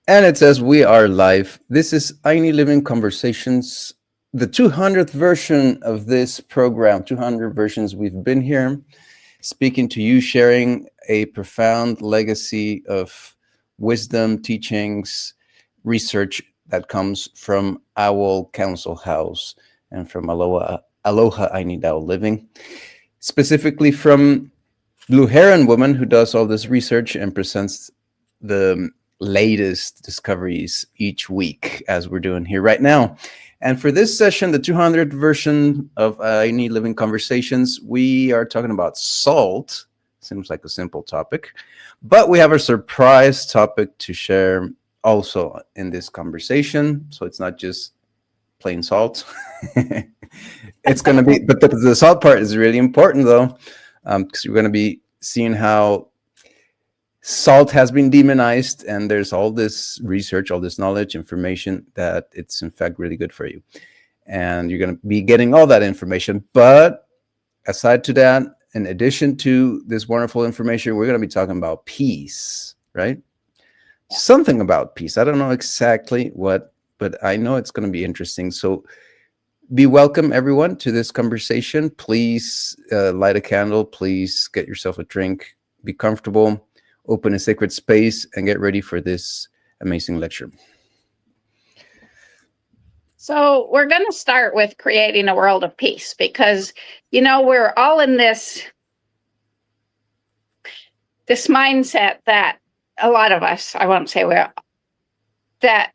And it says we are live. This is I Need Living Conversations, the 200th version of this program. 200 versions we've been here, speaking to you, sharing a profound legacy of wisdom, teachings, research that comes from Owl Council House and from Aloha I Need Owl Living, specifically from Blue Heron Woman, who does all this research and presents the latest discoveries each week, as we're doing here right now. And for this session, the 200th version of I Need Living Conversations, we are talking about salt. Seems like a simple topic, but we have a surprise topic to share also in this conversation. So it's not just plain salt. It's going to be, but the salt part is really important though, because we're going to be seeing how salt has been demonized, and there's all this research, all this knowledge, information that it's in fact really good for you. And you're going to be getting all that information. But aside to that, in addition to this wonderful information, we're going to be talking about peace, right? Yeah. Something about peace. I don't know exactly what, but I know it's going to be interesting. So be welcome, everyone, to this conversation. Please light a candle. Please get yourself a drink. Be comfortable. Open a sacred space and get ready for this amazing lecture. So we're going to start with creating a world of peace because, you know, we're all in this mindset that a lot of us, I won't say we're, that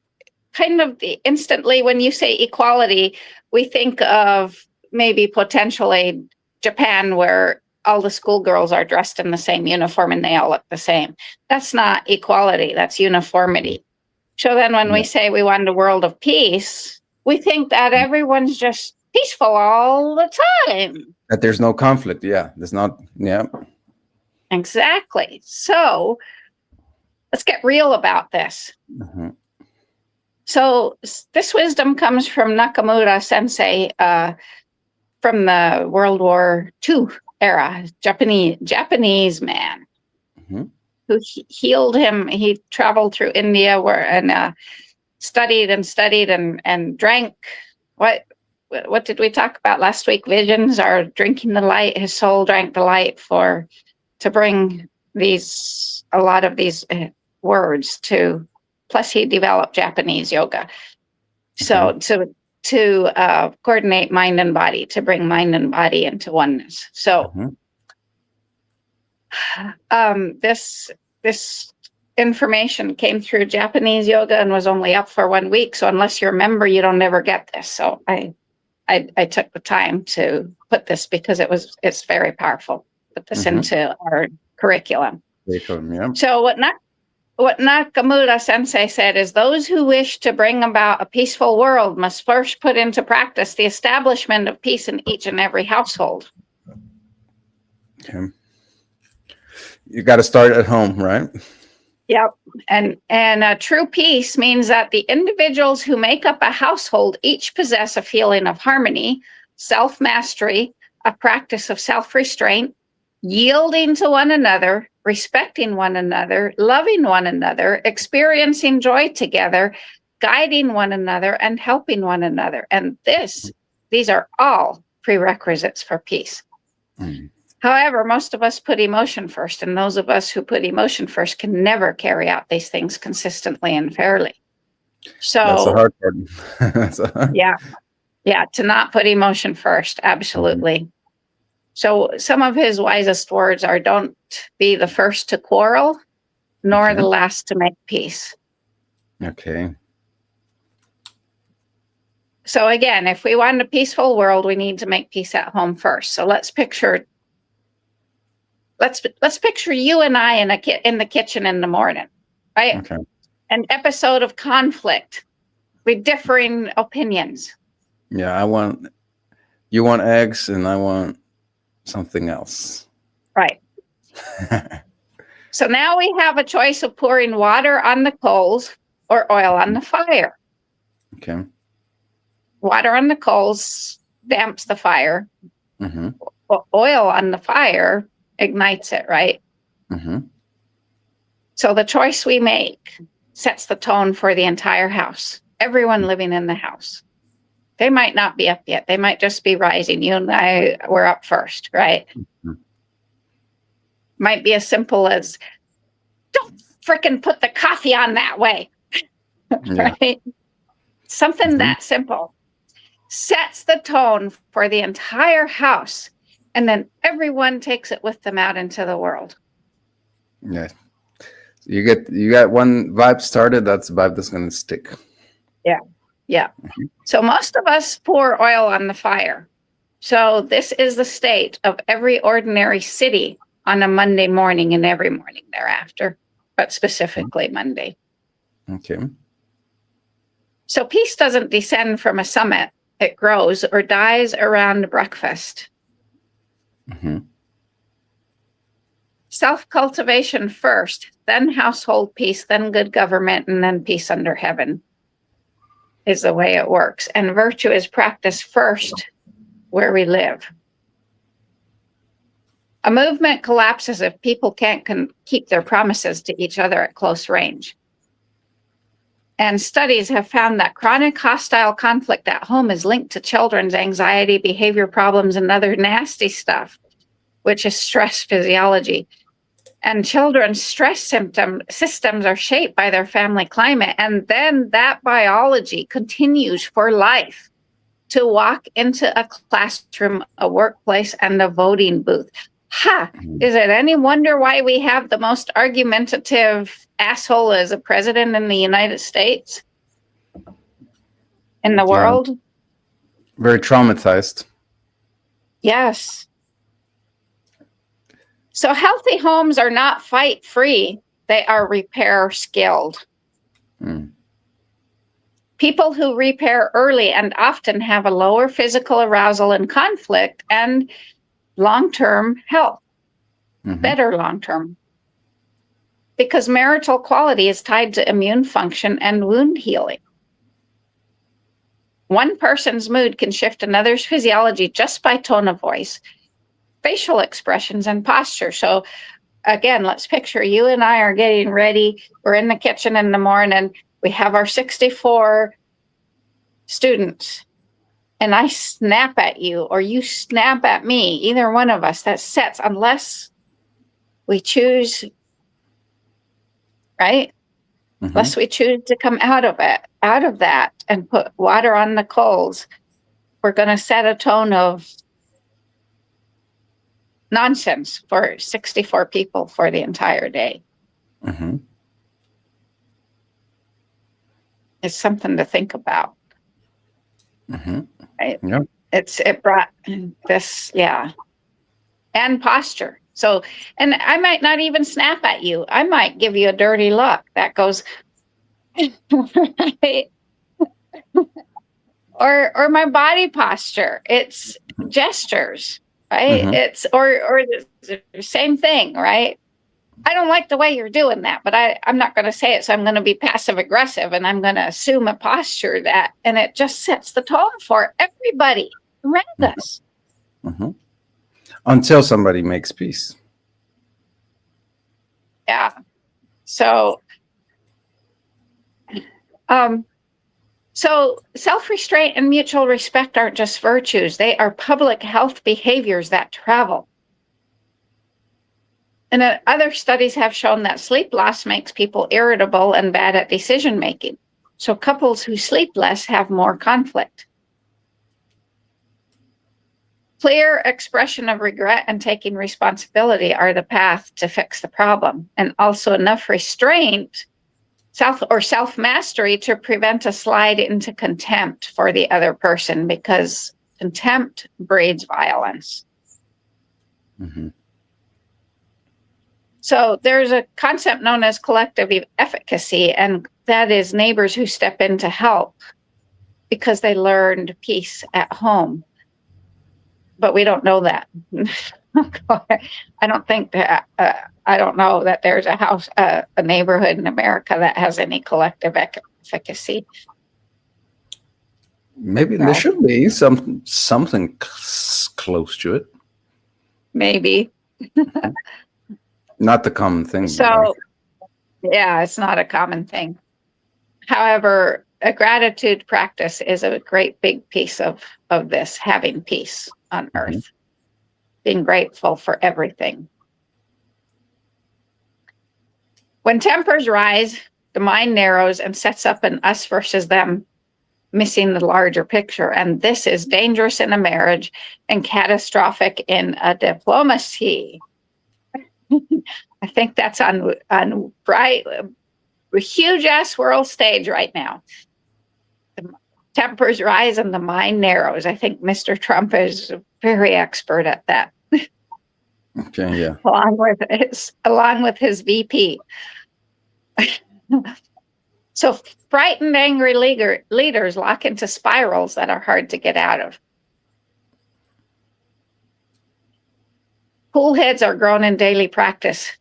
kind of instantly when you say equality, we think of maybe potentially Japan, where all the schoolgirls are dressed in the same uniform and they all look the same. That's not equality, that's uniformity. So then when we say we want a world of peace, we think that everyone's just peaceful all the time. That there's no conflict, yeah. There's not, yeah. Exactly. So let's get real about this. Mm-hmm. So this wisdom comes from Nakamura Sensei from the World War II era, Japanese man, mm-hmm. who healed him. He traveled through India and studied and drank. What did we talk about last week? Visions are drinking the light. His soul drank the light to bring a lot of these words to. Plus, he developed Japanese yoga. So to coordinate mind and body, to bring mind and body into oneness. So this information came through Japanese yoga and was only up for 1 week. So unless you're a member, you don't ever get this. So I took the time to put this because it's very powerful. Put this into our curriculum. Yeah. So what Nakamura Sensei said is those who wish to bring about a peaceful world must first put into practice the establishment of peace in each and every household. Okay. You got to start at home, right? Yep. And true peace means that the individuals who make up a household each possess a feeling of harmony, self-mastery, a practice of self-restraint, yielding to one another, respecting one another, loving one another, experiencing joy together, guiding one another, and helping one another. And these are all prerequisites for peace. Mm. However, most of us put emotion first, and those of us who put emotion first can never carry out these things consistently and fairly. So that's the hard part. Yeah, to not put emotion first, absolutely. Mm-hmm. So some of his wisest words are don't be the first to quarrel, nor the last to make peace. Okay. So again, if we want a peaceful world, we need to make peace at home first. So let's picture you and I in the kitchen in the morning, right? Okay. An episode of conflict with differing opinions. Yeah, you want eggs and I want something else. Right. So now we have a choice of pouring water on the coals or oil on the fire. Okay. Water on the coals damps the fire. Mm-hmm. Oil on the fire ignites it, right? Mm-hmm. So the choice we make sets the tone for the entire house, everyone living in the house. They might not be up yet. They might just be rising. You and I were up first, right? Mm-hmm. Might be as simple as, don't frickin' put the coffee on that way, Yeah. right? Something Mm-hmm. that simple sets the tone for the entire house, and then everyone takes it with them out into the world. Yeah. You got one vibe started, that's the vibe that's going to stick. Yeah. Yeah. So most of us pour oil on the fire. So this is the state of every ordinary city on a Monday morning and every morning thereafter, but specifically Monday. Okay. So peace doesn't descend from a summit. It grows or dies around breakfast. Mm-hmm. Self-cultivation first, then household peace, then good government, and then peace under heaven is the way it works. And virtue is practiced first where we live. A movement collapses if people can't keep their promises to each other at close range. And studies have found that chronic hostile conflict at home is linked to children's anxiety, behavior problems, and other nasty stuff, which is stress physiology. And children's stress systems are shaped by their family climate. And then that biology continues for life to walk into a classroom, a workplace, and a voting booth. Ha! Is it any wonder why we have the most argumentative asshole as a president in the United States? In the world? Very traumatized. Yes. So healthy homes are not fight free, they are repair skilled. Mm. People who repair early and often have a lower physical arousal and conflict and long-term health, better long-term. Because marital quality is tied to immune function and wound healing. One person's mood can shift another's physiology just by tone of voice, facial expressions, and posture. So again, let's picture you and I are getting ready. We're in the kitchen in the morning. We have our 64 students. And I snap at you or you snap at me, either one of us, that sets, unless we choose, right? Unless we choose to come out of that and put water on the coals, we're going to set a tone of nonsense for 64 people for the entire day. It's something to think about. Right? Yeah. It brought this, yeah. And posture. So, and I might not even snap at you. I might give you a dirty look that goes, right? or my body posture. It's gestures, right? It's or the same thing, right? I don't like the way you're doing that, but I'm not going to say it. So I'm going to be passive aggressive and I'm going to assume a posture that, and it just sets the tone for everybody around us. Until somebody makes peace. Yeah. So, so self-restraint and mutual respect aren't just virtues. They are public health behaviors that travel. And other studies have shown that sleep loss makes people irritable and bad at decision making. So couples who sleep less have more conflict. Clear expression of regret and taking responsibility are the path to fix the problem. And also enough restraint, self-mastery to prevent a slide into contempt for the other person, because contempt breeds violence. So there's a concept known as collective efficacy, and that is neighbors who step in to help because they learned peace at home. But we don't know that. I don't think that, I don't know that there's a house, a neighborhood in America that has any collective efficacy. Maybe there should be something close to it. Maybe. Not the common thing. So, yeah, it's not a common thing. However, a gratitude practice is a great big piece of this, having peace on earth, being grateful for everything. When tempers rise, the mind narrows and sets up an us versus them, missing the larger picture. And this is dangerous in a marriage and catastrophic in a diplomacy. I think that's on bright, a huge ass world stage right now. The tempers rise and the mind narrows. I think Mr. Trump is very expert at that. Okay, yeah. along with his VP. So frightened, angry leaders lock into spirals that are hard to get out of. Cool heads are grown in daily practice,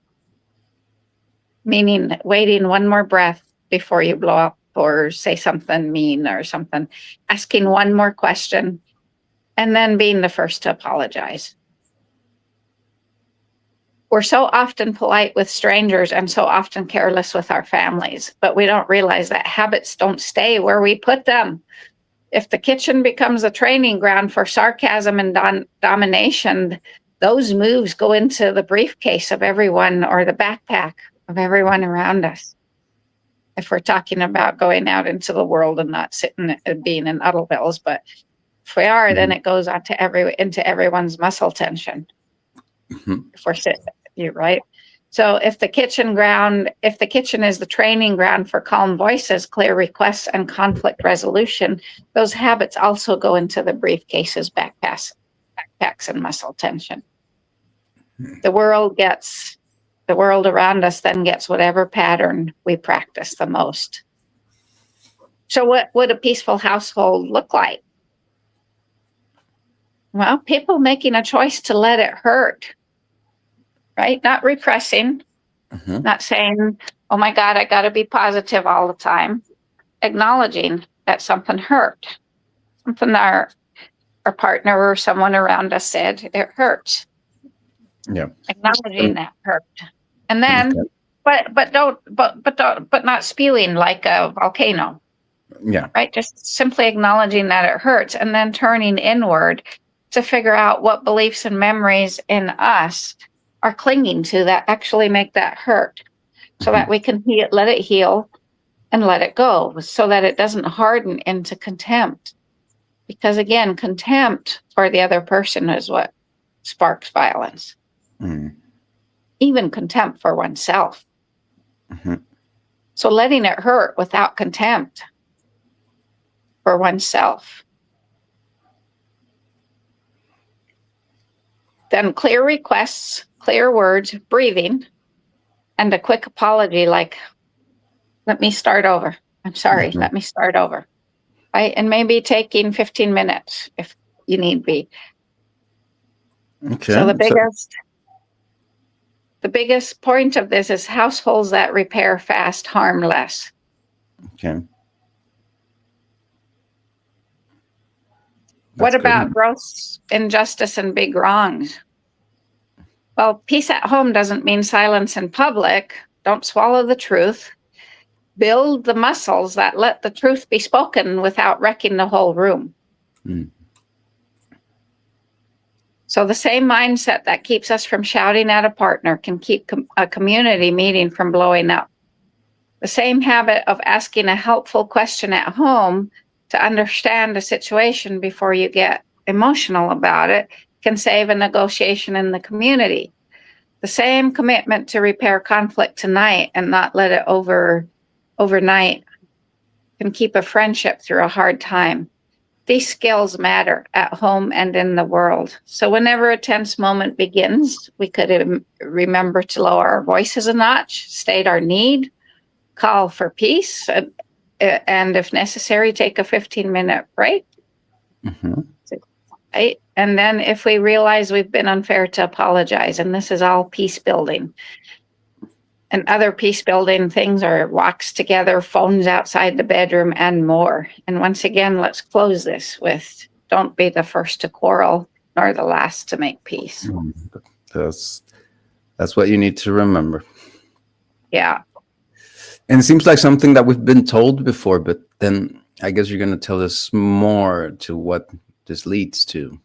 meaning waiting one more breath before you blow up or say something mean or something, asking one more question, and then being the first to apologize. We're so often polite with strangers and so often careless with our families, but we don't realize that habits don't stay where we put them. If the kitchen becomes a training ground for sarcasm and domination, those moves go into the briefcase of everyone or the backpack of everyone around us. If we're talking about going out into the world and not sitting and being in Uddlebills, but if we are, then it goes on to into everyone's muscle tension. If we're sitting, you're right. So if the kitchen is the training ground for calm voices, clear requests, and conflict resolution, those habits also go into the briefcases, backpacks, and muscle tension. The world around us then gets whatever pattern we practice the most. So what would a peaceful household look like? Well, people making a choice to let it hurt, right? Not repressing, not saying, oh my God, I got to be positive all the time. Acknowledging that something hurt, something our partner or someone around us said, it hurts. Yeah. Acknowledging that hurt. And then, but not spewing like a volcano. Yeah. Right? Just simply acknowledging that it hurts and then turning inward to figure out what beliefs and memories in us are clinging to that actually make that hurt, so that we can let it heal and let it go, so that it doesn't harden into contempt. Because again, contempt for the other person is what sparks violence. Even contempt for oneself. So letting it hurt without contempt for oneself. Then clear requests, clear words, breathing, and a quick apology like, let me start over. I'm sorry, let me start over. Right? And maybe taking 15 minutes if you need be. Okay. So the biggest point of this is households that repair fast harm less. Okay. What about gross injustice and big wrongs? Well, peace at home doesn't mean silence in public. Don't swallow the truth. Build the muscles that let the truth be spoken without wrecking the whole room. So the same mindset that keeps us from shouting at a partner can keep a community meeting from blowing up. The same habit of asking a helpful question at home to understand a situation before you get emotional about it can save a negotiation in the community. The same commitment to repair conflict tonight and not let it overnight can keep a friendship through a hard time. These skills matter at home and in the world. So whenever a tense moment begins, we could remember to lower our voices a notch, state our need, call for peace, and if necessary, take a 15-minute break. Right? And then if we realize we've been unfair, to apologize. And this is all peace building. And other peace building things are walks together, phones outside the bedroom, and more. And once again, let's close this with, don't be the first to quarrel, nor the last to make peace. That's what you need to remember. Yeah. And it seems like something that we've been told before, but then I guess you're going to tell us more to what this leads to.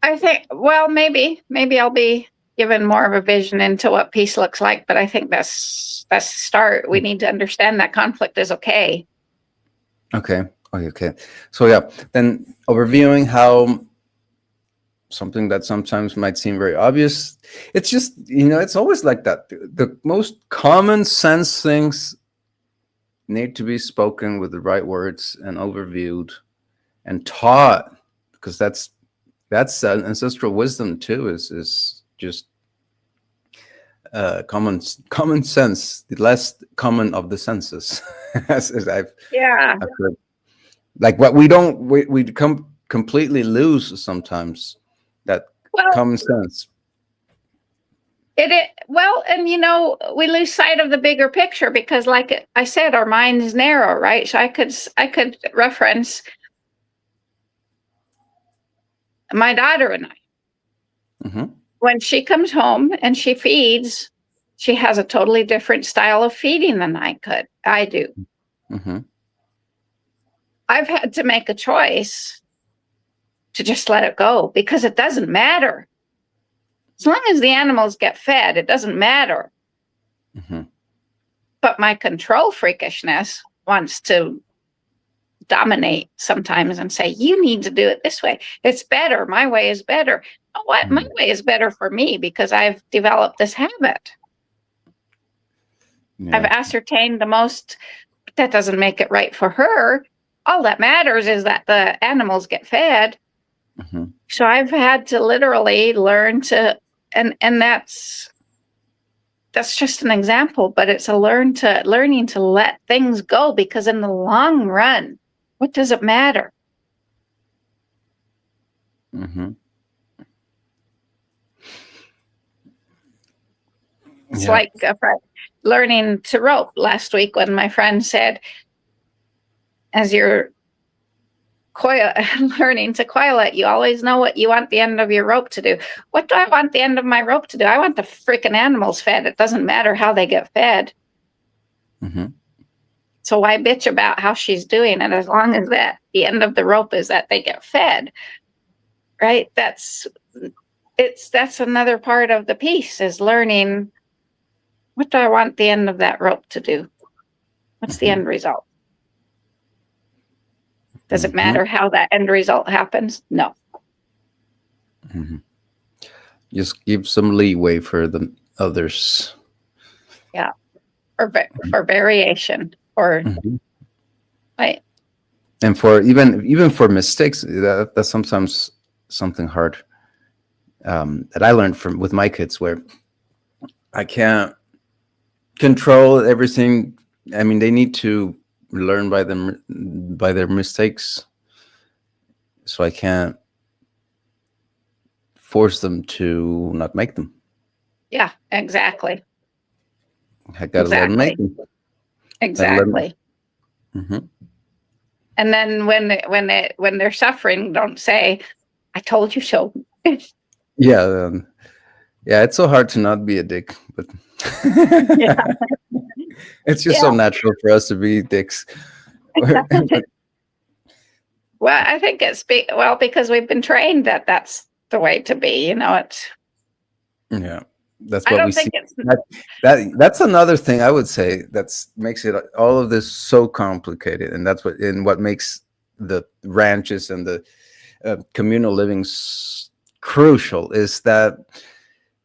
I think, well, maybe I'll be given more of a vision into what peace looks like, but I think that's the start. We need to understand that conflict is okay. Okay. Okay. So yeah, then overviewing how something that sometimes might seem very obvious, it's just, it's always like that. The most common sense things need to be spoken with the right words and overviewed and taught, because that's ancestral wisdom too, is just common sense, the less common of the senses. as I've heard. Like what we completely lose sometimes, that common sense. Well, and we lose sight of the bigger picture because, like I said, our mind is narrow, right? So I could reference my daughter and I. Mm-hmm. When she comes home and she feeds, she has a totally different style of feeding than I do. Mm-hmm. I've had to make a choice to just let it go because it doesn't matter. As long as the animals get fed, it doesn't matter. Mm-hmm. But my control freakishness wants to dominate sometimes and say, you need to do it this way. It's better. My way is better. You know what? My way is better for me because I've developed this habit. Yeah. I've ascertained the most. That doesn't make it right for her. All that matters is that the animals get fed. Mm-hmm. So I've had to literally learn to, and that's just an example, but it's learning to let things go, because in the long run, what does it matter? Mm-hmm. It's like learning to rope last week when my friend said, as you're learning to coil it, you always know what you want the end of your rope to do. What do I want the end of my rope to do? I want the freaking animals fed. It doesn't matter how they get fed. Mm-hmm. So why bitch about how she's doing it, as long as that the end of the rope is that they get fed, right? That's another part of the piece, is learning, what do I want the end of that rope to do? What's the end result? Does it matter how that end result happens? No. Mm-hmm. Just give some leeway for the others. Yeah. For variation, or right. And for even for mistakes, that's sometimes something hard that I learned with my kids, where I can't control everything. I mean, they need to learn by their mistakes, so I can't force them to not make them. Yeah, exactly. I gotta let them make them. Exactly. Mm-hmm. And then when they're suffering, don't say, "I told you so." Yeah, it's so hard to not be a dick, but it's just so natural for us to be dicks. Well, I think it's because we've been trained that that's the way to be. It's. Yeah, that's what we see. That's another thing I would say that makes it all of this so complicated, and that's what makes the ranches and the communal living crucial, is that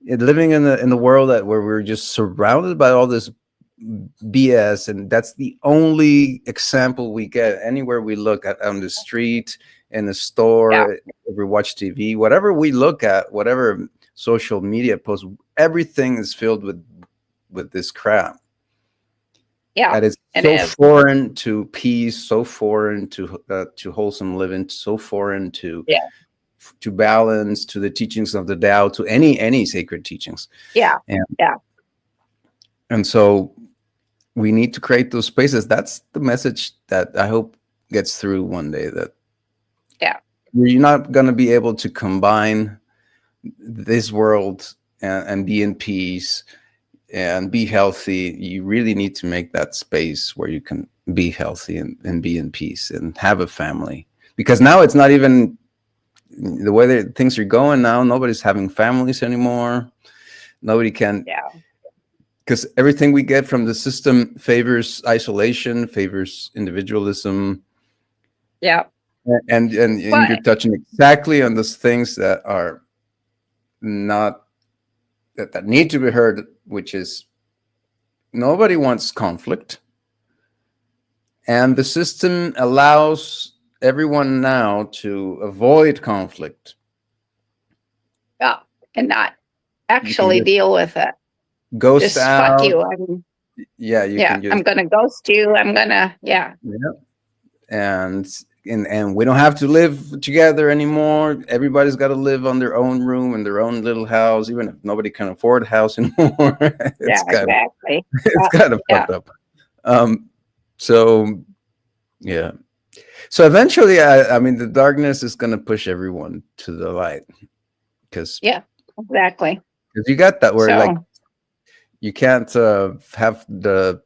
living in the world where we're just surrounded by all this BS, and that's the only example we get anywhere we look at, on the street, in the store, if we watch TV, whatever we look at, whatever social media posts, everything is filled with this crap. Yeah, that is so foreign to peace, so foreign to wholesome living, so foreign to balance, to the teachings of the Tao, to any sacred teachings. And so we need to create those spaces. That's the message that I hope gets through one day, that you're not going to be able to combine this world and be in peace and be healthy, you really need to make that space where you can be healthy and be in peace and have a family. Because now it's not even the way that things are going now. Nobody's having families anymore. Nobody can, Yeah. because everything we get from the system favors isolation, favors individualism. Yeah. And Well, you're touching exactly on those things that are not that need to be heard, which is nobody wants conflict, and the system allows everyone now to avoid conflict. yeah, and not You can actually just deal with it. ghost Just fuck out. you. Yeah, you Yeah, can just, I'm gonna ghost you. I'm gonna, yeah. yeah. And we don't have to live together anymore. Everybody's got to live on their own room in their own little house, even if nobody can afford a house anymore. Yeah, It's kind of exactly. it's Yeah, kind of yeah, fucked up. So yeah. So eventually, I mean, the darkness is going to push everyone to the light, because yeah, exactly. you got that where, like, So, you can't have the,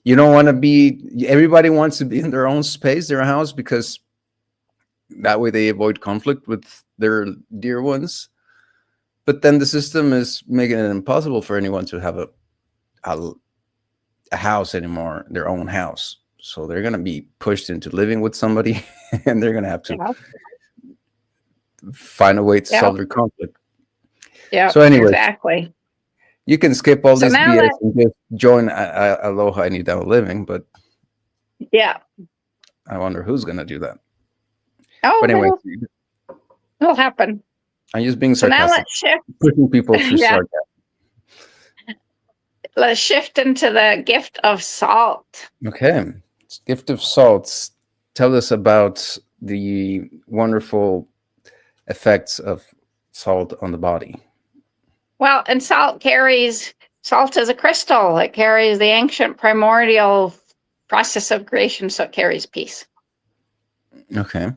you don't want to be, everybody wants to be in their own space, their house, because that way they avoid conflict with their dear ones. But then the system is making it impossible for anyone to have a, a house anymore, their own house. So they're going to be pushed into living with somebody, and they're going to have to yeah, find a way to yeah, solve their conflict. yeah, So anyways, exactly. you can skip all So this now BS that, and just join Aloha Any Down Living, but yeah. I wonder who's going to do that. Oh, But anyway, it'll happen. I'm just being So now sarcastic, let's shift. pushing people through Yeah, sarcasm. let's shift into the gift of salt. Okay. Gift of salts. Tell us about the wonderful effects of salt on the body. Well, and salt is a crystal. It carries the ancient primordial process of creation, so it carries peace. Okay.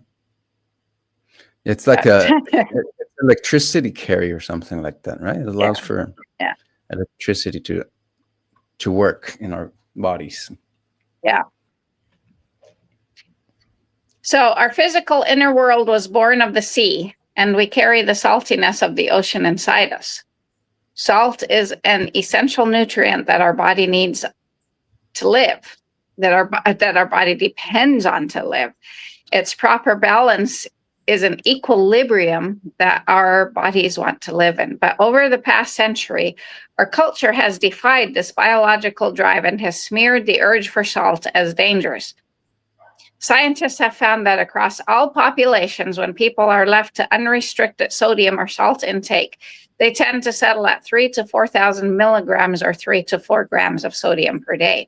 It's like it's electricity carrier or something like that, right? It allows for Yeah. electricity to work in our bodies. Yeah. So our physical inner world was born of the sea, and we carry the saltiness of the ocean inside us. Salt is an essential nutrient that our body needs to live, that our body depends on to live. Its proper balance is an equilibrium that our bodies want to live in. But over the past century, our culture has defied this biological drive and has smeared the urge for salt as dangerous. Scientists have found that across all populations, when people are left to unrestricted sodium or salt intake, they tend to settle at 3,000 to 4,000 milligrams or 3 to 4 grams of sodium per day.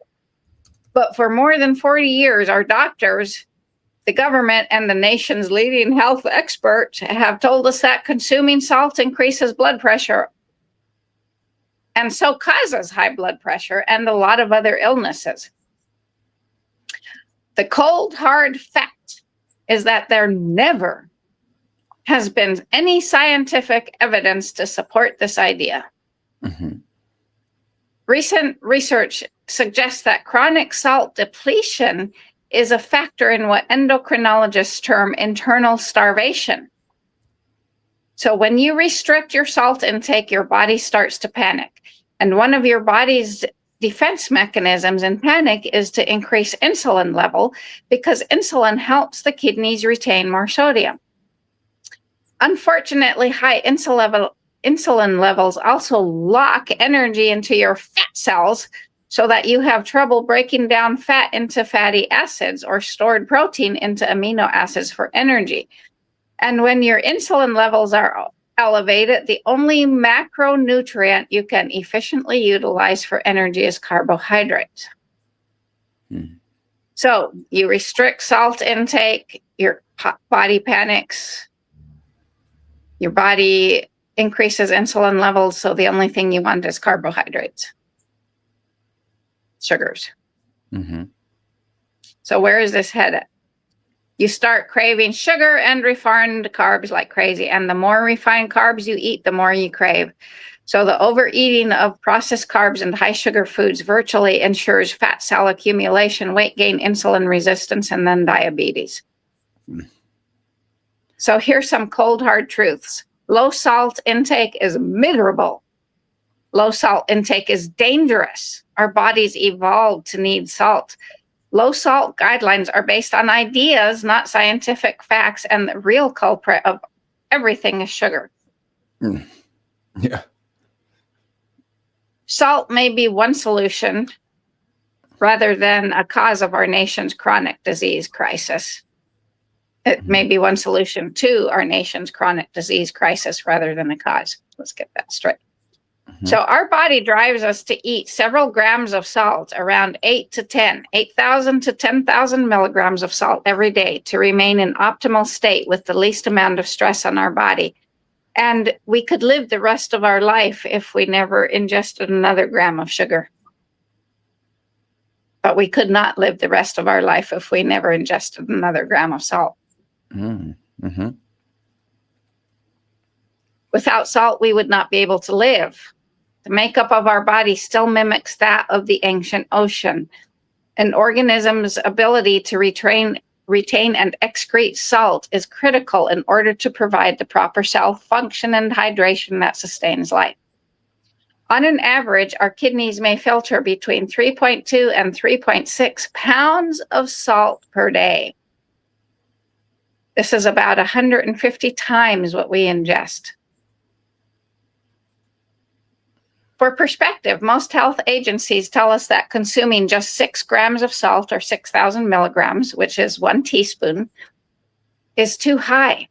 But for more than 40 years, our doctors, the government, and the nation's leading health experts have told us that consuming salt increases blood pressure and so causes high blood pressure and a lot of other illnesses. The cold, hard fact is that there never has been any scientific evidence to support this idea. Mm-hmm. Recent research suggests that chronic salt depletion is a factor in what endocrinologists term internal starvation. So when you restrict your salt intake, your body starts to panic. And one of your body's defense mechanisms in panic is to increase insulin level, because insulin helps the kidneys retain more sodium. Unfortunately, high insulin levels also lock energy into your fat cells, so that you have trouble breaking down fat into fatty acids or stored protein into amino acids for energy. And when your insulin levels are elevated, the only macronutrient you can efficiently utilize for energy is carbohydrates. So you restrict salt intake, your body panics, your body increases insulin levels, so the only thing you want is carbohydrates, sugars. Mm-hmm. So where is this headed? You start craving sugar and refined carbs like crazy. And the more refined carbs you eat, the more you crave. So the overeating of processed carbs and high sugar foods virtually ensures fat cell accumulation, weight gain, insulin resistance, and then diabetes. So here's some cold, hard truths. Low salt intake is miserable. Low salt intake is dangerous. Our bodies evolved to need salt. Low salt guidelines are based on ideas, not scientific facts, and the real culprit of everything is sugar. Yeah. Salt may be one solution rather than a cause of our nation's chronic disease crisis. It may be one solution to our nation's chronic disease crisis rather than a cause. Let's get that straight. So our body drives us to eat several grams of salt, around 8,000 to 10,000 milligrams of salt every day to remain in optimal state with the least amount of stress on our body. And we could live the rest of our life if we never ingested another gram of sugar. But we could not live the rest of our life if we never ingested another gram of salt. Mm-hmm. Without salt, we would not be able to live. The makeup of our body still mimics that of the ancient ocean. An organism's ability to retain and excrete salt is critical in order to provide the proper cell function and hydration that sustains life. On an average, our kidneys may filter between 3.2 and 3.6 pounds of salt per day. This is about 150 times what we ingest. For perspective, most health agencies tell us that consuming just 6 grams of salt, or 6,000 milligrams, which is 1 teaspoon, is too high.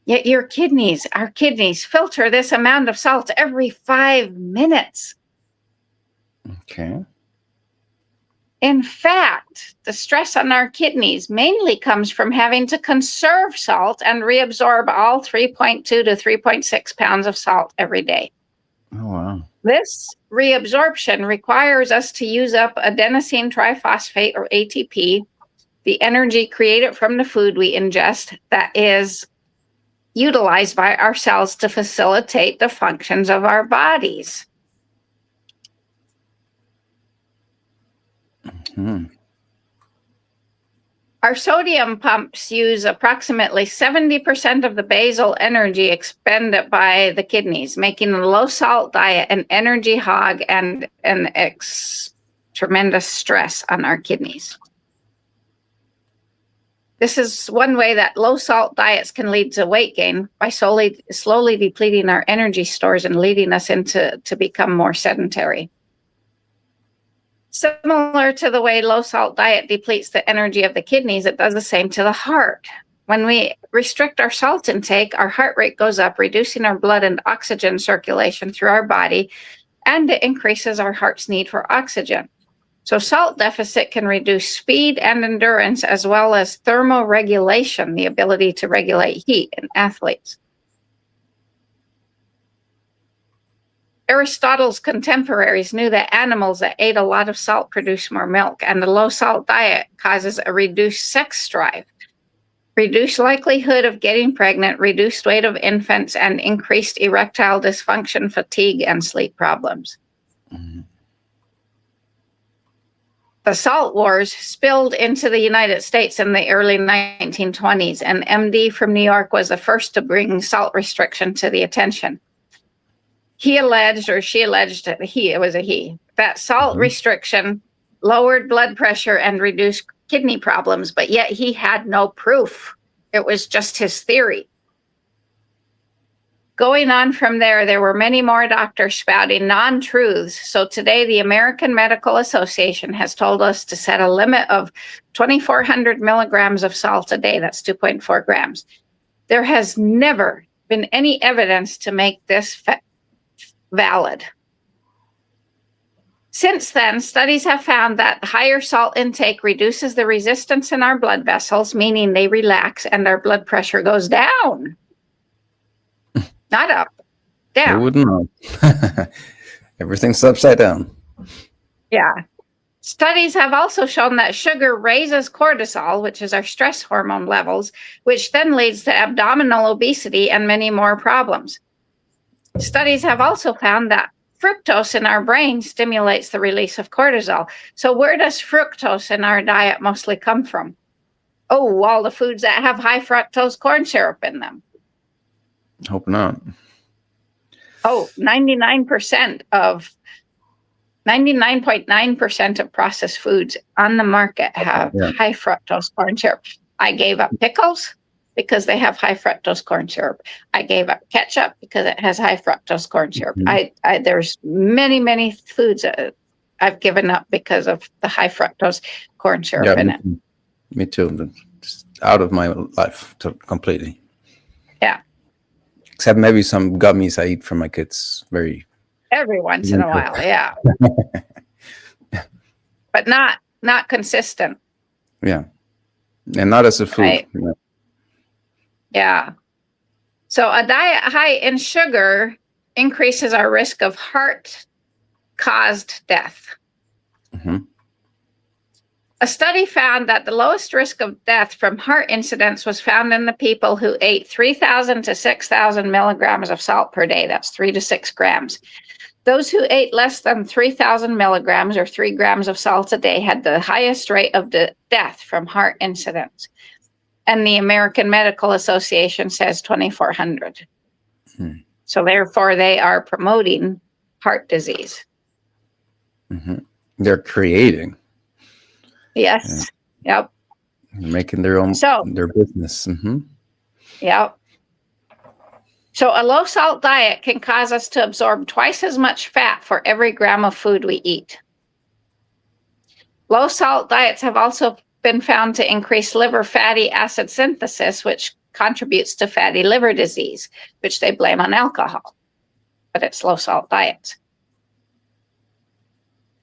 Yet our kidneys filter this amount of salt every 5 minutes. Okay. In fact, the stress on our kidneys mainly comes from having to conserve salt and reabsorb all 3.2 to 3.6 pounds of salt every day. Oh, wow. This reabsorption requires us to use up adenosine triphosphate, or ATP, the energy created from the food we ingest that is utilized by our cells to facilitate the functions of our bodies. Our sodium pumps use approximately 70% of the basal energy expended by the kidneys, making a low salt diet an energy hog and tremendous stress on our kidneys. This is one way that low salt diets can lead to weight gain, by slowly depleting our energy stores and leading us to become more sedentary. Similar to the way low salt diet depletes the energy of the kidneys, it does the same to the heart. When we restrict our salt intake, our heart rate goes up, reducing our blood and oxygen circulation through our body, and it increases our heart's need for oxygen. So salt deficit can reduce speed and endurance, as well as thermoregulation, the ability to regulate heat in athletes. Aristotle's contemporaries knew that animals that ate a lot of salt produced more milk, and the low salt diet causes a reduced sex drive, reduced likelihood of getting pregnant, reduced weight of infants, and increased erectile dysfunction, fatigue, and sleep problems. The salt wars spilled into the United States in the early 1920s, and MD from New York was the first to bring salt restriction to the attention. He alleged, or she alleged, it was a he, that salt restriction lowered blood pressure and reduced kidney problems, but yet he had no proof. It was just his theory. Going on from there were many more doctors spouting non-truths. So today, the American Medical Association has told us to set a limit of 2,400 milligrams of salt a day. That's 2.4 grams. There has never been any evidence to make this valid. Since then, studies have found that higher salt intake reduces the resistance in our blood vessels, meaning they relax and our blood pressure goes down. Not up, down. Who wouldn't know? Everything's upside down. Yeah. Studies have also shown that sugar raises cortisol, which is our stress hormone levels, which then leads to abdominal obesity and many more problems. Studies have also found that fructose in our brain stimulates the release of cortisol. So where does fructose in our diet mostly come from? Oh, all the foods that have high fructose corn syrup in them. Hope not. Oh, 99.9% of processed foods on the market have high fructose corn syrup. I gave up pickles because they have high fructose corn syrup. I gave up ketchup because it has high fructose corn syrup. Mm-hmm. There's many foods I've given up because of the high fructose corn syrup in it. Me too. Just out of my life completely. Yeah. Except maybe some gummies I eat for my kids every once in a while, yeah. But not consistent. Yeah. And not as a food. Right. Yeah. So a diet high in sugar increases our risk of heart-caused death. Mm-hmm. A study found that the lowest risk of death from heart incidents was found in the people who ate 3,000 to 6,000 milligrams of salt per day. That's 3 to 6 grams. Those who ate less than 3,000 milligrams or 3 grams of salt a day had the highest rate of death from heart incidents. And the American Medical Association says 2,400. So therefore, they are promoting heart disease. Mm-hmm. They're creating. Yes. Yeah. Yep. Making their business. Mm-hmm. Yep. So a low salt diet can cause us to absorb twice as much fat for every gram of food we eat. Low salt diets have also been found to increase liver fatty acid synthesis, which contributes to fatty liver disease, which they blame on alcohol. But it's low salt diets.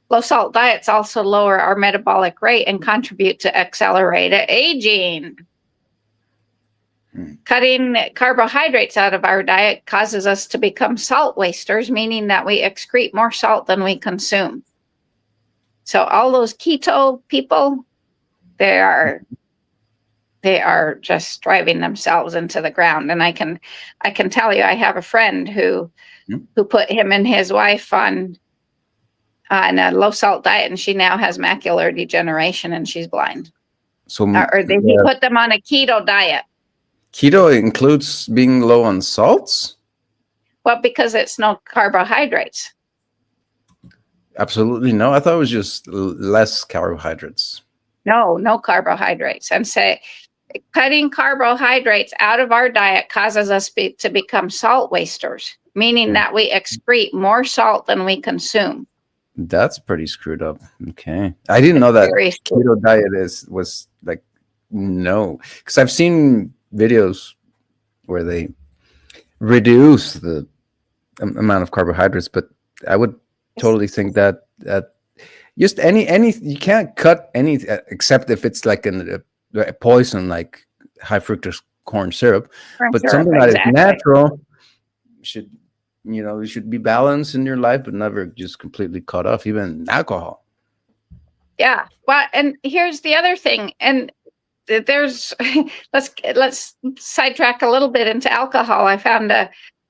Low salt diets also lower our metabolic rate and contribute to accelerated aging. Cutting carbohydrates out of our diet causes us to become salt wasters, meaning that we excrete more salt than we consume. So all those keto people, they are just driving themselves into the ground. And I can tell you, I have a friend who put him and his wife on a low salt diet, and she now has macular degeneration and she's blind. So he put them on a keto diet. Keto includes being low on salts? Well, because it's no carbohydrates. Absolutely no. I thought it was just less carbohydrates. No carbohydrates. And cutting carbohydrates out of our diet causes us to become salt wasters, meaning that we excrete more salt than we consume. That's pretty screwed up. Okay. I didn't know that keto diet was like, no. Because I've seen videos where they reduce the amount of carbohydrates, but I would totally think that just any you can't cut any except if it's like a poison, like high fructose corn syrup. Something that is natural should be balanced in your life, but never just completely cut off. Even alcohol. Yeah. Well, and here's the other thing, and there's let's sidetrack a little bit into alcohol. I found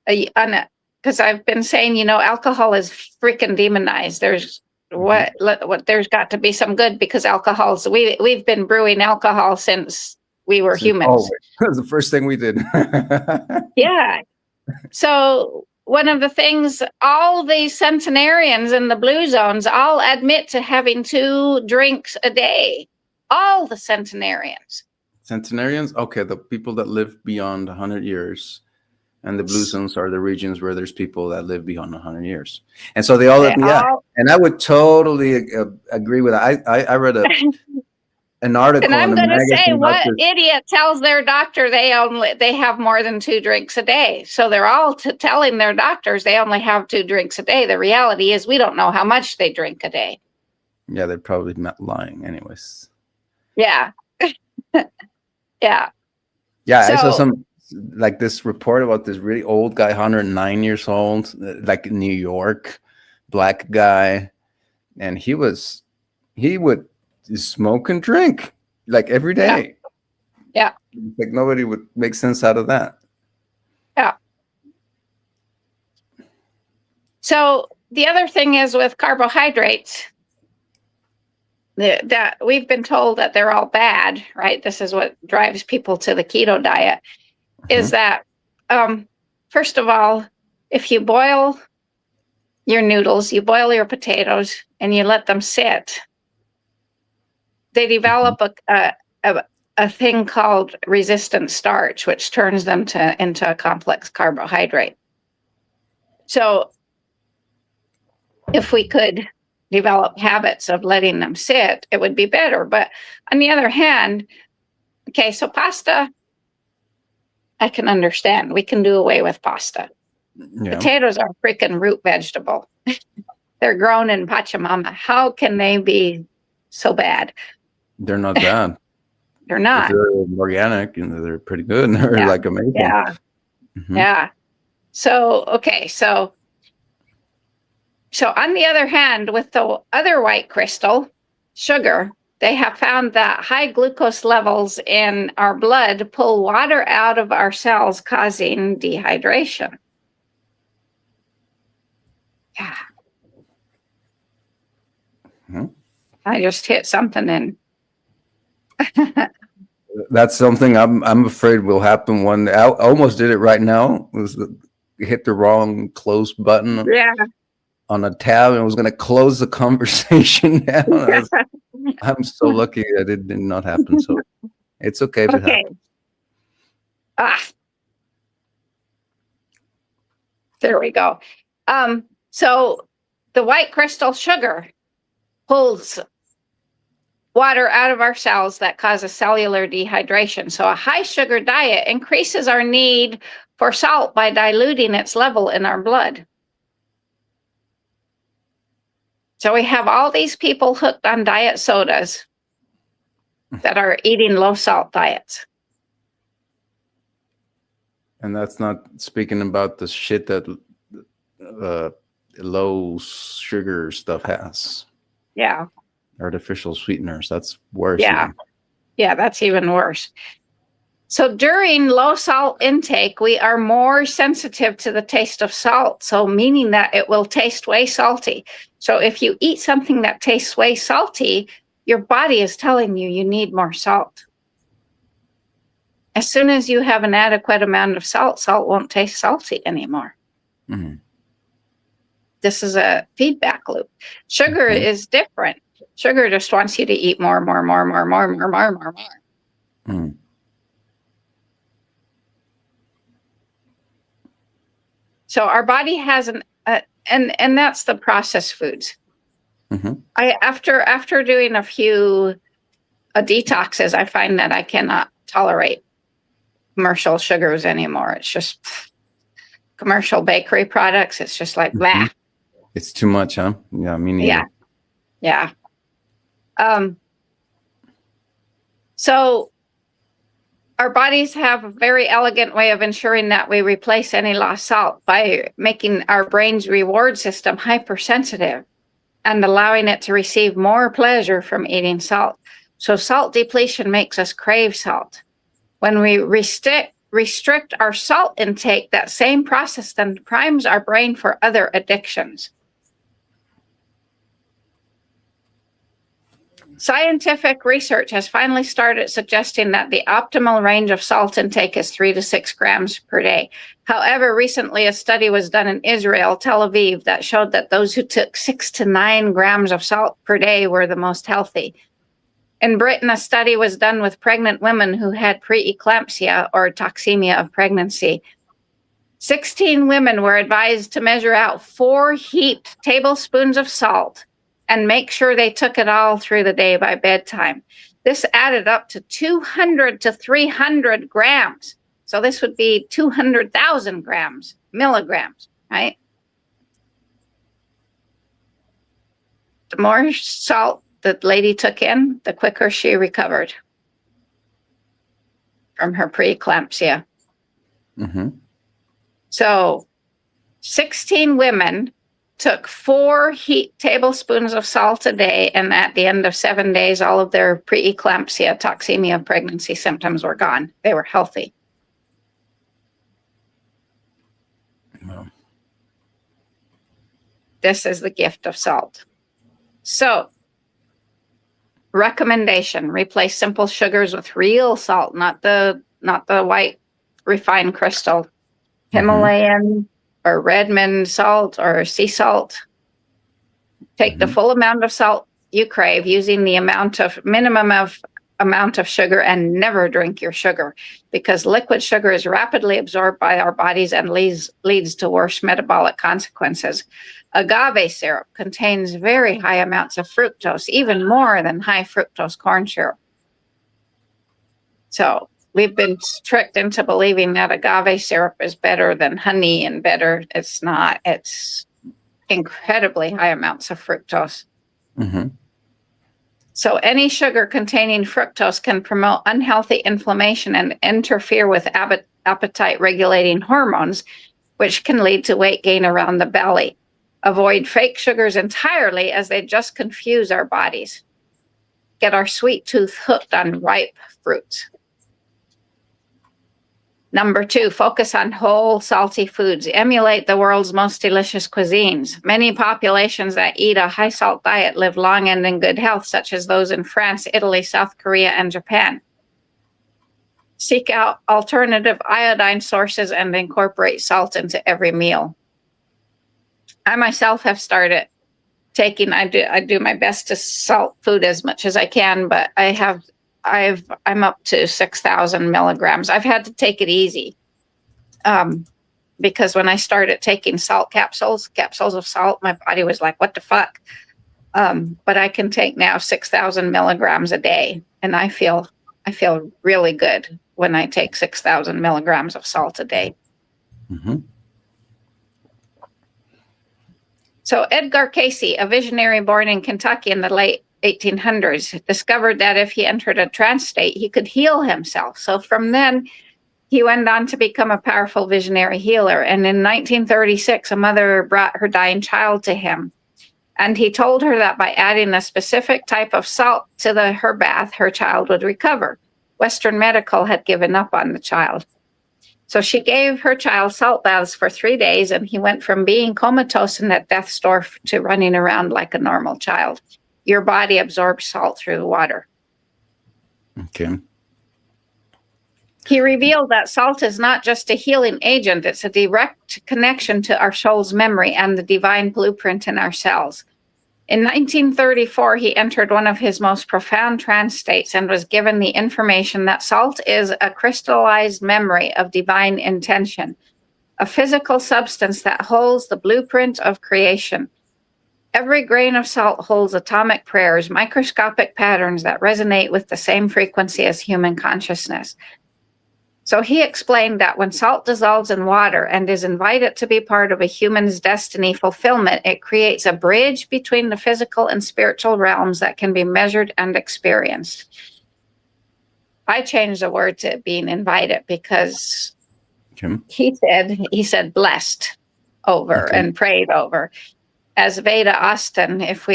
because I've been saying, alcohol is freaking demonized. There's there's got to be some good, because we've been brewing alcohol since we were humans. That was the first thing we did. Yeah. So one of the things, all the centenarians in the blue zones all admit to having 2 drinks a day. All the centenarians. Centenarians? Okay, the people that live beyond 100 years. And the blue zones are the regions where there's people that live beyond 100 years. And so they all and I would totally agree with that. I read an article. And I'm going to say, what idiot tells their doctor they have more than 2 drinks a day? So they're all telling their doctors they only have 2 drinks a day. The reality is we don't know how much they drink a day. Yeah, they're probably not lying anyways. Yeah. Yeah. Yeah, I saw like this report about this really old guy, 109 years old, like in New York, black guy. And he was he would smoke and drink like every day. Yeah. Like nobody would make sense out of that. Yeah. So the other thing is with carbohydrates, that we've been told that they're all bad, right? This is what drives people to the keto diet, is that, first of all, if you boil your noodles, you boil your potatoes, and you let them sit, they develop a thing called resistant starch, which turns them into a complex carbohydrate. So if we could develop habits of letting them sit, it would be better. But on the other hand, okay, so pasta, I can understand. We can do away with pasta. Yeah. Potatoes are a freaking root vegetable. They're grown in Pachamama. How can they be so bad? They're not bad. They're not. If they're organic, and they're pretty good, and they're like amazing. Yeah. Yeah. So, okay, so on the other hand, with the other white crystal, sugar, they have found that high glucose levels in our blood pull water out of our cells, causing dehydration. Yeah. I just hit something in. That's something I'm afraid will happen one day. I almost did it right now. Hit the wrong close button on a tab, and was going to close the conversation down. I'm so lucky that it did not happen. So it's okay if it happens. There we go. So the white crystal sugar pulls water out of our cells that causes cellular dehydration. So a high sugar diet increases our need for salt by diluting its level in our blood. So we have all these people hooked on diet sodas that are eating low salt diets. And that's not speaking about the shit that low sugar stuff has. Yeah. Artificial sweeteners. That's worse. Yeah. Yeah, that's even worse. So during low salt intake, we are more sensitive to the taste of salt. So meaning that it will taste way salty. So if you eat something that tastes way salty, your body is telling you need more salt. As soon as you have an adequate amount of salt, salt won't taste salty anymore. This is a feedback loop. Sugar is different. Sugar just wants you to eat more. So our body has and that's the processed foods. After doing a few detoxes, I find that I cannot tolerate commercial sugars anymore. It's just commercial bakery products. It's just like blah. It's too much, huh? Yeah, me neither. Yeah. So our bodies have a very elegant way of ensuring that we replace any lost salt by making our brain's reward system hypersensitive and allowing it to receive more pleasure from eating salt. So salt depletion makes us crave salt. When we restrict our salt intake, that same process then primes our brain for other addictions. Scientific research has finally started suggesting that the optimal range of salt intake is 3 to 6 grams per day. However, recently a study was done in Israel, Tel Aviv, that showed that those who took 6 to 9 grams of salt per day were the most healthy. In Britain, a study was done with pregnant women who had preeclampsia or toxemia of pregnancy. 16 women were advised to measure out 4 heaped tablespoons of salt and make sure they took it all through the day by bedtime. This added up to 200 to 300 grams. So this would be 200,000 milligrams, right? The more salt the lady took in, the quicker she recovered from her preeclampsia. So 16 women took 4 tablespoons of salt a day, and at the end of 7 days, all of their preeclampsia, toxemia, pregnancy symptoms were gone. They were healthy. Wow. This is the gift of salt. So, recommendation: replace simple sugars with real salt, not the white refined crystal. Himalayan or Redmond salt or sea salt. Take the full amount of salt you crave, using the minimum amount of sugar, and never drink your sugar, because liquid sugar is rapidly absorbed by our bodies and leads to worse metabolic consequences. Agave syrup contains very high amounts of fructose, even more than high fructose corn syrup. So we've been tricked into believing that agave syrup is better than honey, and better. It's not. It's incredibly high amounts of fructose. So any sugar containing fructose can promote unhealthy inflammation and interfere with appetite regulating hormones, which can lead to weight gain around the belly. Avoid fake sugars entirely, as they just confuse our bodies. Get our sweet tooth hooked on ripe fruits. Number 2, focus on whole, salty foods. Emulate the world's most delicious cuisines. Many populations that eat a high salt diet live long and in good health, such as those in France, Italy, South Korea, and Japan. Seek out alternative iodine sources and incorporate salt into every meal. I myself have started taking, I do my best to salt food as much as I can, but I'm up to 6,000 milligrams. I've had to take it easy, because when I started taking salt capsules of salt, my body was like, what the fuck? But I can take now 6,000 milligrams a day, and I feel really good when I take 6,000 milligrams of salt a day. So Edgar Cayce, a visionary born in Kentucky in the late 1800s, discovered that if he entered a trance state, he could heal himself. So from then, he went on to become a powerful visionary healer. And in 1936, a mother brought her dying child to him. And he told her that by adding a specific type of salt to her bath, her child would recover. Western medical had given up on the child. So she gave her child salt baths for 3 days, and he went from being comatose and at death's door to running around like a normal child. Your body absorbs salt through the water. Okay. He revealed that salt is not just a healing agent, it's a direct connection to our soul's memory and the divine blueprint in our cells. In 1934, he entered one of his most profound trance states and was given the information that salt is a crystallized memory of divine intention, a physical substance that holds the blueprint of creation. Every grain of salt holds atomic prayers, microscopic patterns that resonate with the same frequency as human consciousness. So he explained that when salt dissolves in water and is invited to be part of a human's destiny fulfillment, it creates a bridge between the physical and spiritual realms that can be measured and experienced. I changed the word to being invited, because he said blessed over and prayed over. As Veda Austin, if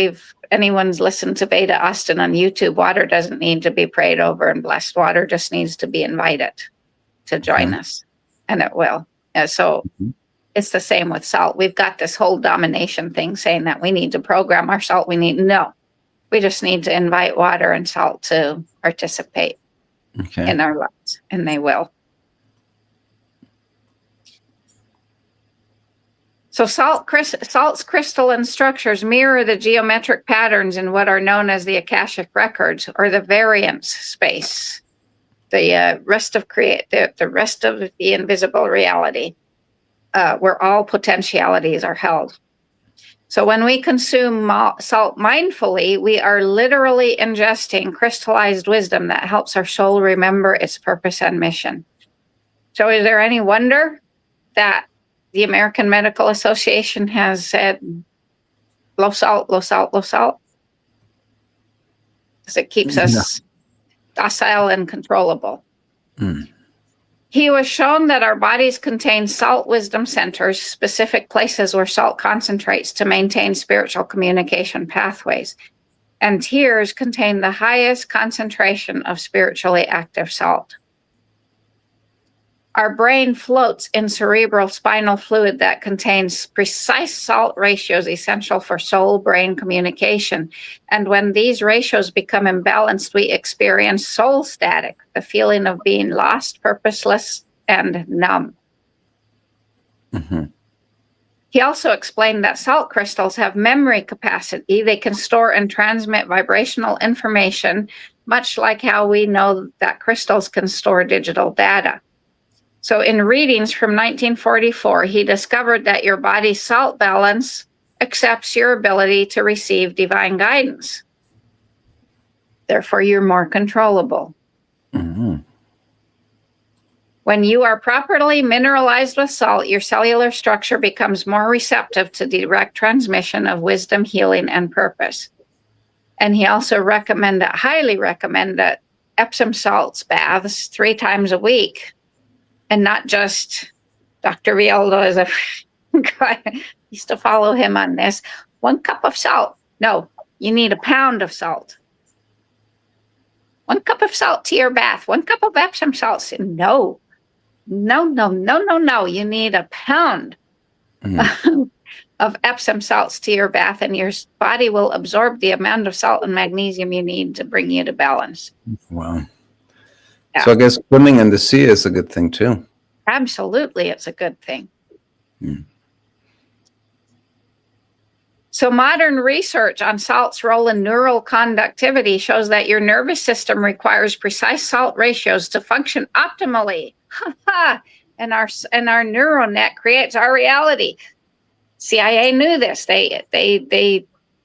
anyone's listened to Veda Austin on YouTube, water doesn't need to be prayed over and blessed. Water just needs to be invited to join us, and it will. So it's the same with salt. We've got this whole domination thing saying that we need to program our salt. We just need to invite water and salt to participate in our lives, and they will. So salt's crystalline structures mirror the geometric patterns in what are known as the Akashic records, or the variance space, the rest of the invisible reality, where all potentialities are held. So when we consume salt mindfully, we are literally ingesting crystallized wisdom that helps our soul remember its purpose and mission. So is there any wonder that the American Medical Association has said low salt, low salt, low salt? Because it keeps us docile and controllable. He was shown that our bodies contain salt wisdom centers, specific places where salt concentrates to maintain spiritual communication pathways. And tears contain the highest concentration of spiritually active salt. Our brain floats in cerebral spinal fluid that contains precise salt ratios essential for soul-brain communication. And when these ratios become imbalanced, we experience soul static, the feeling of being lost, purposeless, and numb. Mm-hmm. He also explained that salt crystals have memory capacity. They can store and transmit vibrational information, much like how we know that crystals can store digital data. So in readings from 1944, he discovered that your body's salt balance accepts your ability to receive divine guidance. Therefore, you're more controllable. Mm-hmm. When you are properly mineralized with salt, your cellular structure becomes more receptive to direct transmission of wisdom, healing, and purpose. And he also highly recommended Epsom salts baths 3 times a week. And not just Dr. Rialdo is a guy. I used to follow him on this. 1 cup of salt. No, you need 1 pound of salt. 1 cup of salt to your bath. 1 cup of Epsom salts. No. You need 1 pound of Epsom salts to your bath, and your body will absorb the amount of salt and magnesium you need to bring you to balance. Wow. Yeah. So I guess swimming in the sea is a good thing too. Absolutely, it's a good thing. So modern research on salt's role in neural conductivity shows that your nervous system requires precise salt ratios to function optimally. and our neural net creates our reality. CIA knew this. They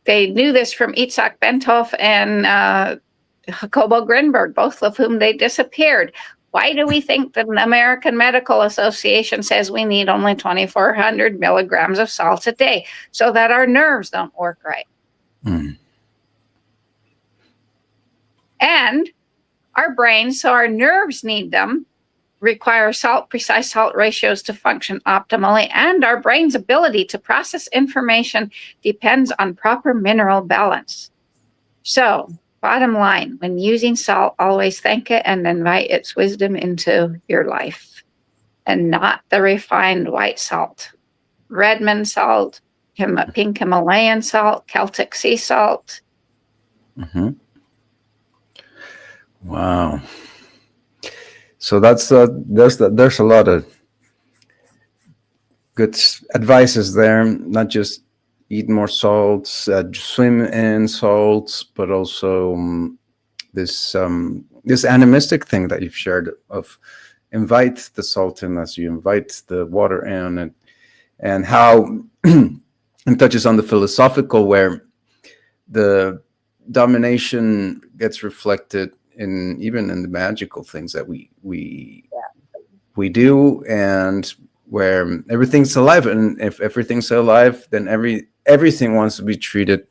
knew this from Itzhak Bentov and Jacobo Grinberg, both of whom they disappeared. Why do we think that the American Medical Association says we need only 2,400 milligrams of salt a day so that our nerves don't work right? And our brains, so our nerves need them, require precise salt ratios to function optimally, and our brain's ability to process information depends on proper mineral balance. So, bottom line, when using salt, always thank it and invite its wisdom into your life, and not the refined white salt. Redmond salt, pink Himalayan salt, Celtic sea salt. Mm-hmm. Wow. So there's a lot of good advices there. Not just eat more salts, swim in salts, but also this animistic thing that you've shared of invite the salt in as you invite the water in, and how it touches on the philosophical, where the domination gets reflected even in the magical things that we do, and where everything's alive. And if everything's alive, then everything wants to be treated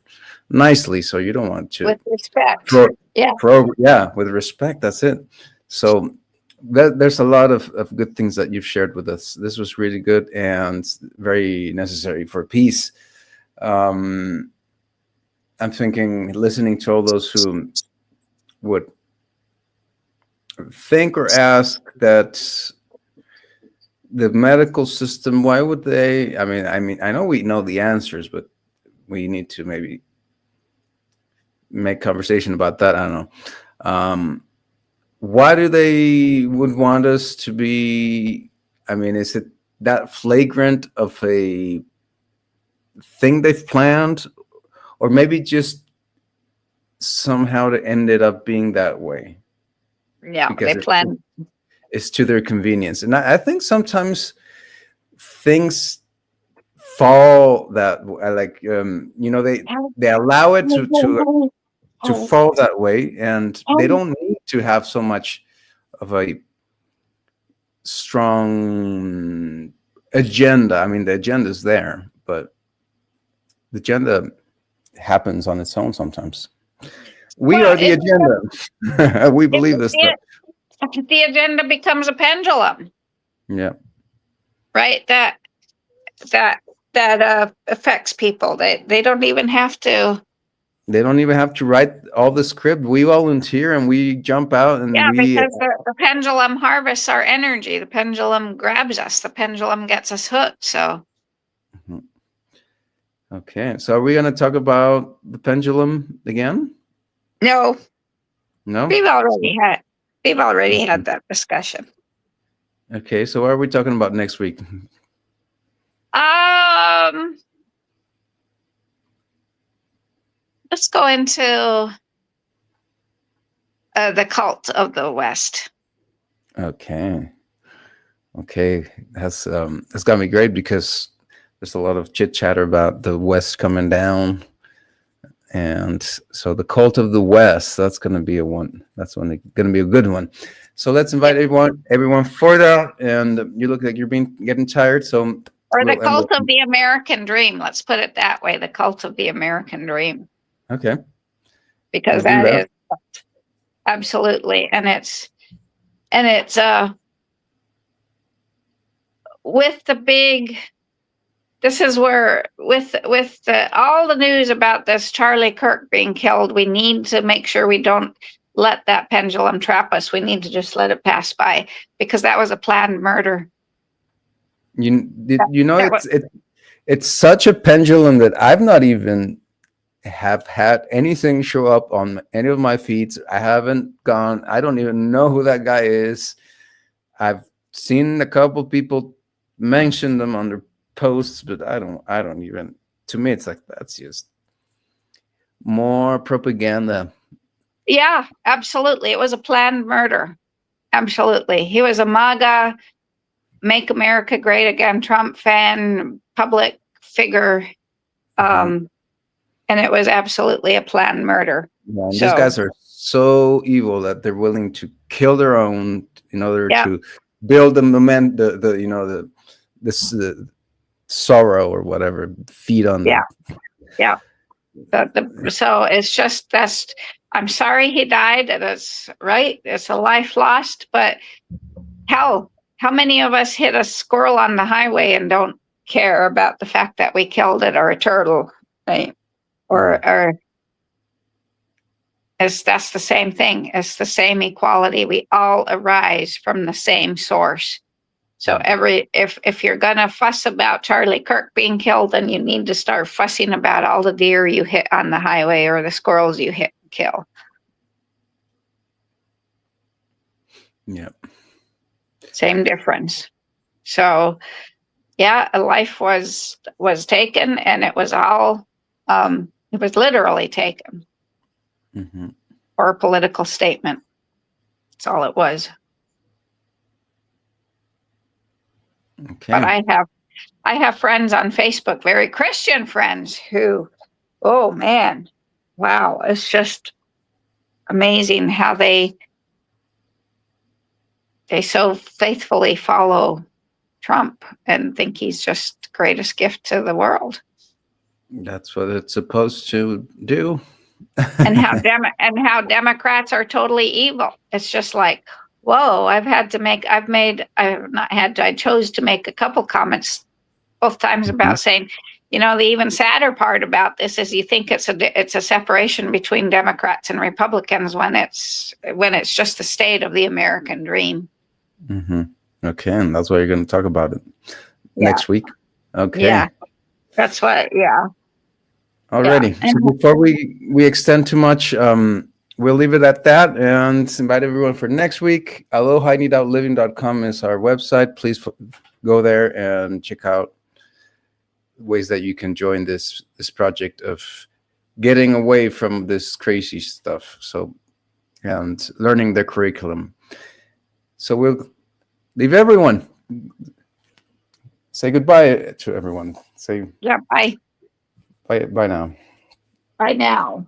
nicely. So you don't want to, with respect. With respect. That's it. So there's a lot of good things that you've shared with us. This was really good and very necessary for peace. I'm thinking, listening to all those who would think or ask that the medical system, why would they? I mean, I know we know the answers, but we need to maybe make conversation about that. I don't know. Why do they would want us to be? I mean, is it that flagrant of a thing they've planned, or maybe just somehow it ended up being that way? Yeah, because they plan. It's to their convenience, and I think sometimes things fall that like they allow it to fall that way, and they don't need to have so much of a strong agenda. I mean, the agenda is there, but the agenda happens on its own sometimes. We are the agenda. We believe this stuff. the agenda becomes a pendulum, Yeah. right? That affects people. They don't even have to. They don't even have to write all the script. We volunteer and we jump out and Yeah, we. because the pendulum harvests our energy. The pendulum grabs us. The pendulum gets us hooked. So. Okay, so are we going to talk about the pendulum again? No, No. we've already had that discussion. Okay, so what are we talking about next week? Let's go into the cult of the West. Okay. That's got me great because there's a lot of chit chatter about the West coming down, and so the cult of the West. That's going to be going to be a good one. So let's invite everyone for that. And you look like you're getting tired, so or the cult of the American dream. Let's put it that way: the cult of the American dream. Okay. Because that is absolutely, and it's with the big. This is where with all the news about this Charlie Kirk being killed, we need to make sure we don't let that pendulum trap us. We need to just let it pass by, because that was a planned murder. It's such a pendulum that I've not even have had anything show up on any of my feeds. I don't even know who that guy is. I've seen a couple people mention them on their posts, but I don't even, to me it's like, that's just more propaganda. Yeah, absolutely. It was a planned murder. Absolutely. He was a MAGA, Make America Great Again Trump fan, public figure. And it was absolutely a planned murder. Yeah, these guys are so evil that they're willing to kill their own in order to build the sorrow or whatever, feed on them. Yeah. So it's just I'm sorry he died. That's right. It's a life lost. But how many of us hit a squirrel on the highway and don't care about the fact that we killed it, or a turtle, right? Or that's the same thing. It's the same equality. We all arise from the same source. So if you're gonna fuss about Charlie Kirk being killed, then you need to start fussing about all the deer you hit on the highway or the squirrels you hit and kill. Yeah. Same difference. So yeah, a life was taken, and it was all it was literally taken. For a political statement. That's all it was. Okay. But I have friends on Facebook, very Christian friends, who, oh man, wow, it's just amazing how they so faithfully follow Trump and think he's just the greatest gift to the world. That's what it's supposed to do. And how Democrats are totally evil. It's just like, whoa, I chose to make a couple comments both times about saying, the even sadder part about this is you think it's a separation between Democrats and Republicans when it's just the state of the American dream. Okay, and that's why you're going to talk about it next week. Okay. Yeah, that's what. Yeah. Alrighty. Yeah. So before we extend too much, we'll leave it at that and invite everyone for next week. AlohaIneedoutLiving.com is our website. Please go there and check out ways that you can join this project of getting away from this crazy stuff. And learning the curriculum. So we'll leave everyone. Say goodbye to everyone. Say bye. Bye now. Bye now.